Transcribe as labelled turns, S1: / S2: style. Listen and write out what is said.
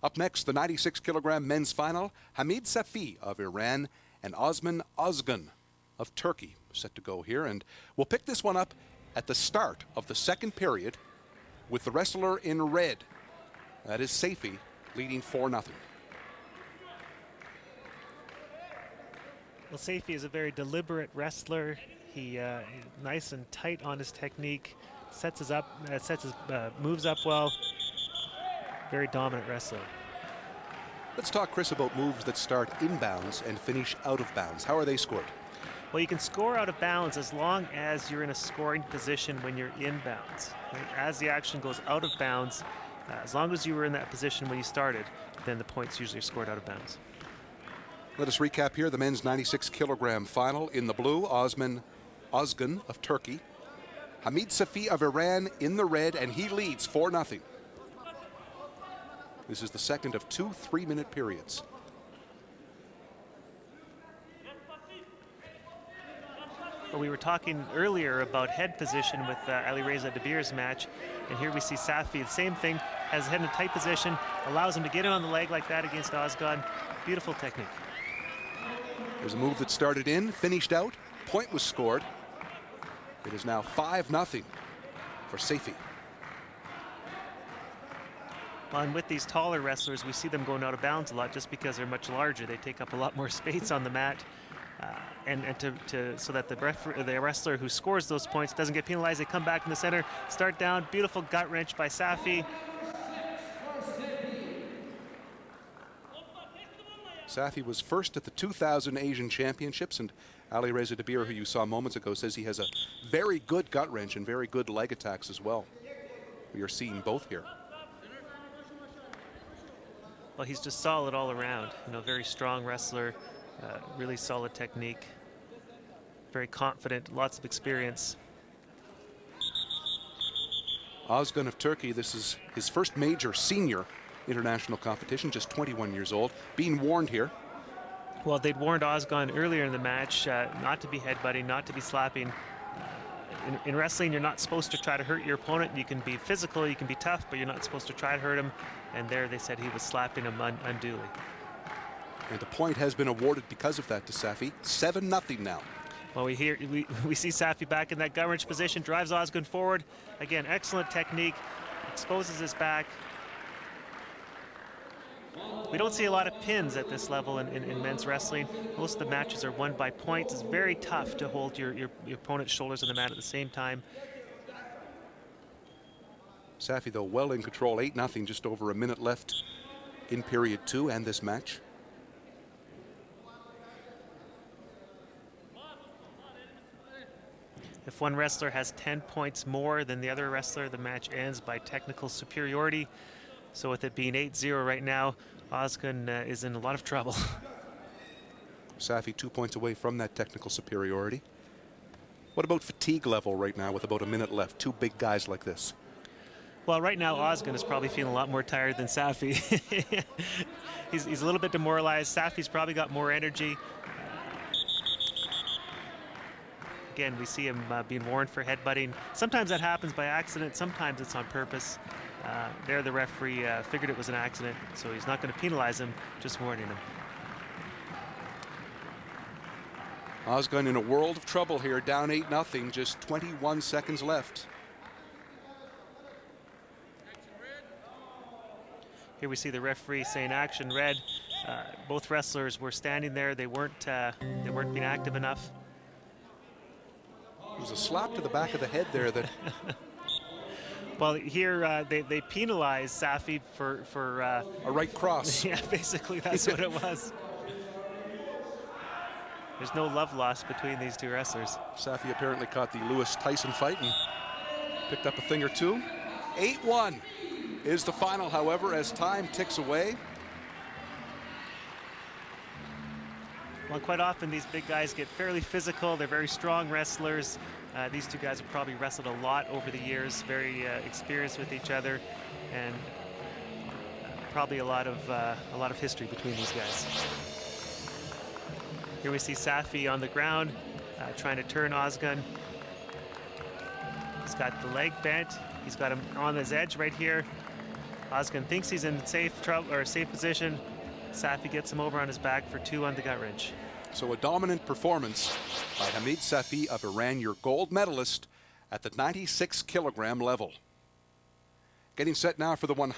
S1: Up next, the 96-kilogram men's final. Hamid Saifi of Iran and Osman Ozgun of Turkey set to go here. And we'll pick this one up at the start of the second period with the wrestler in red. That is Saifi, leading 4-0.
S2: Well, Saifi is a very deliberate wrestler. He's nice and tight on his technique, sets his moves up well. Very dominant wrestler.
S1: Let's talk, Chris, about moves that start inbounds and finish out of bounds. How are they scored?
S2: Well, you can score out of bounds as long as you're in a scoring position when you're inbounds. Right? As the action goes out of bounds, as long as you were in that position when you started, then the points usually are scored out of bounds.
S1: Let us recap here the men's 96-kilogram final. In the blue, Osman Ozgun of Turkey. Hamid Saifi of Iran in the red, and he leads 4-0. This is the second of 2 3-minute periods.
S2: Well, we were talking earlier about head position with Alireza Debir's match, and here we see Saifi, the same thing, has his head in a tight position, allows him to get in on the leg like that against Ozgun. Beautiful technique.
S1: There's a move that started in, finished out, point was scored. It is now 5-0 for Saifi.
S2: Well, and with these taller wrestlers, we see them going out of bounds a lot just because they're much larger. They take up a lot more space on the mat. So that the wrestler who scores those points doesn't get penalized. They come back in the center, start down. Beautiful gut wrench by Saifi.
S1: Saifi was first at the 2000 Asian Championships, and Alireza Debir, who you saw moments ago, says he has a very good gut wrench and very good leg attacks as well. We are seeing both here.
S2: Well, he's just solid all around. You know, very strong wrestler, really solid technique, very confident, lots of experience.
S1: Ozgun of Turkey, this is his first major senior international competition, just 21 years old, being warned here.
S2: Well, they'd warned Ozgun earlier in the match not to be headbutting, not to be slapping. In wrestling, you're not supposed to try to hurt your opponent. You can be physical, you can be tough, but you're not supposed to try to hurt him. And there they said he was slapping him unduly.
S1: And the point has been awarded because of that to Saifi. 7-0 now.
S2: Well, we see Saifi back in that gut wrench position, drives Ozgun forward. Again, excellent technique, exposes his back. We don't see a lot of pins at this level in men's wrestling. Most of the matches are won by points. It's very tough to hold your opponent's shoulders on the mat at the same time.
S1: Saifi, though, well in control. 8-0, just over a minute left in period 2 and this match.
S2: If one wrestler has 10 points more than the other wrestler, the match ends by technical superiority. So with it being 8-0 right now, Ozgun is in a lot of trouble.
S1: Saifi 2 points away from that technical superiority. What about fatigue level right now with about a minute left? Two big guys like this.
S2: Well, right now Ozgun is probably feeling a lot more tired than Saifi. he's a little bit demoralized. Saifi's probably got more energy. Again, we see him being warned for headbutting. Sometimes that happens by accident. Sometimes it's on purpose. There the referee figured it was an accident, so he's not going to penalize him, just warning him.
S1: Ozgun in a world of trouble here, down 8-0, just 21 seconds left.
S2: Here we see the referee saying action red. Both wrestlers were standing there. They weren't being active enough.
S1: It was a slap to the back of the head there that...
S2: Well, here they penalized Saifi for
S1: a right cross.
S2: Yeah, basically that's what it was. There's no love lost between these two wrestlers.
S1: Saifi apparently caught the Lewis Tyson fight and picked up a thing or two. 8-1 is the final, however, as time ticks away.
S2: Well, quite often these big guys get fairly physical. They're very strong wrestlers. These two guys have probably wrestled a lot over the years, very experienced with each other, and probably a lot of history between these guys. Here we see Saifi on the ground, trying to turn Ozgun. He's got the leg bent. He's got him on his edge right here. Ozgun thinks he's in safe position. Saifi gets him over on his back for 2 on the gut wrench.
S1: So a dominant performance by Hamid Saifi of Iran, your gold medalist at the 96 kilogram level. Getting set now for the 100.